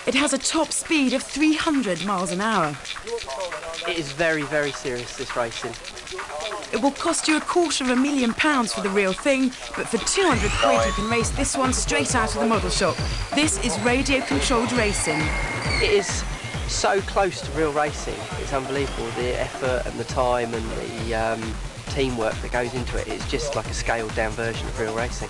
It has a top speed of 300 miles an hour. It is very, very serious, this racing. It will cost you £250,000 for the real thing, but for 200 quid you can race this one straight out of the model shop. This is radio-controlled racing. It is so close to real racing. It's unbelievable, the effort and the time and the teamwork that goes into it. It's just like a scaled-down version of real racing.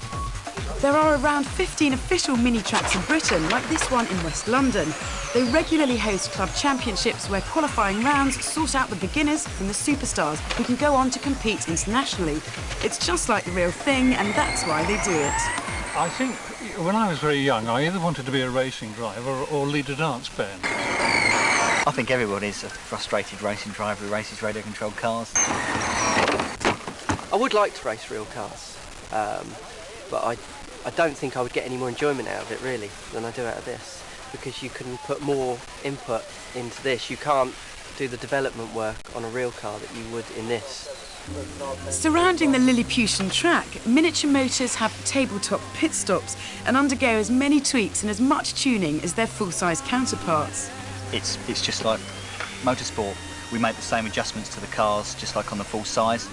There are around 15 official mini-tracks in Britain, like this one in West London. They regularly host club championships where qualifying rounds sort out the beginners from the superstars who can go on to compete internationally. It's just like the real thing, and that's why they do it. I think when I was very young, I either wanted to be a racing driver or lead a dance band. I think everybody's a frustrated racing driver who races radio-controlled cars. I would like to race real cars, but I don't think I would get any more enjoyment out of it, really, than I do out of this, because you can put more input into this. You can't do the development work on a real car that you would in this. Surrounding the Lilliputian track, miniature motors have tabletop pit stops and undergo as many tweaks and as much tuning as their full-size counterparts. It's just like motorsport. We make the same adjustments to the cars, just like on the full size.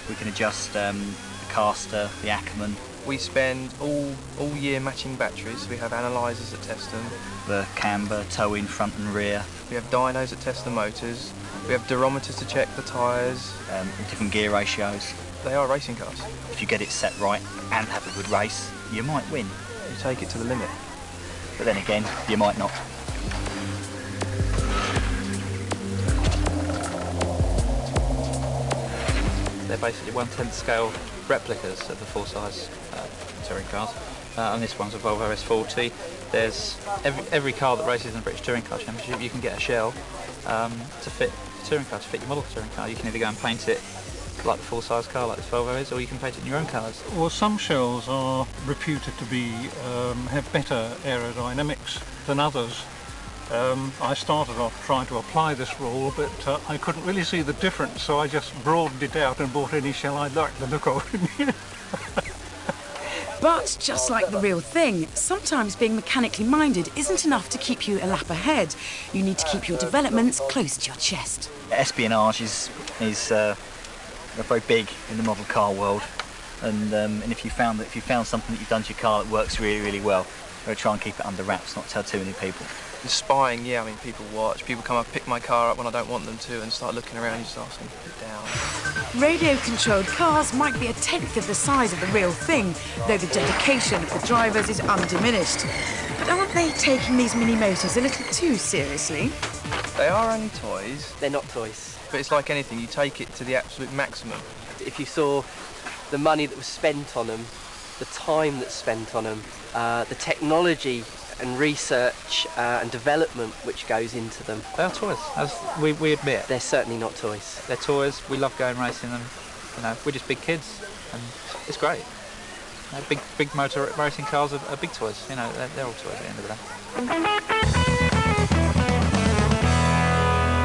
We can adjust the caster, the Ackerman. We spend all year matching batteries. We have analysers that test them. The camber, toe-in, front and rear. We have dynos that test the motors. We have durometers to check the tyres. Different gear ratios. They are racing cars. If you get it set right and have a good race, you might win. You take it to the limit. But then again, you might not. They're basically 1/10 scale replicas of the full-size touring cars. And this one's a Volvo S40. There's every car that races in the British Touring Car Championship, you can get a shell to fit the touring car, to fit your model touring car. You can either go and paint it like the full-size car, like this Volvo is, or you can paint it in your own colours. Well, some shells are reputed to be have better aerodynamics than others. I started off trying to apply this rule, but I couldn't really see the difference, so I just broadened it out and bought any shell I liked the look of. But just like the real thing, sometimes being mechanically minded isn't enough to keep you a lap ahead. You need to keep your developments close to your chest. Espionage is very big in the model car world, and if you found something that you've done to your car that works really, really well, try and keep it under wraps, not tell too many people. The spying, yeah, I mean, people watch. People come up, pick my car up when I don't want them to, and start looking around and just asking, put it down. Radio-controlled cars might be 1/10 of the size of the real thing, though the dedication of the drivers is undiminished. But aren't they taking these mini-motors a little too seriously? They are only toys. They're not toys. But it's like anything, you take it to the absolute maximum. If you saw the money that was spent on them, the time that's spent on them, the technology and research and development which goes into them. They are toys, as we admit. They're certainly not toys. They're toys. We love going racing them. You know, we're just big kids, and it's great. You know, big motor racing cars are big toys. You know, they're all toys at the end of the day.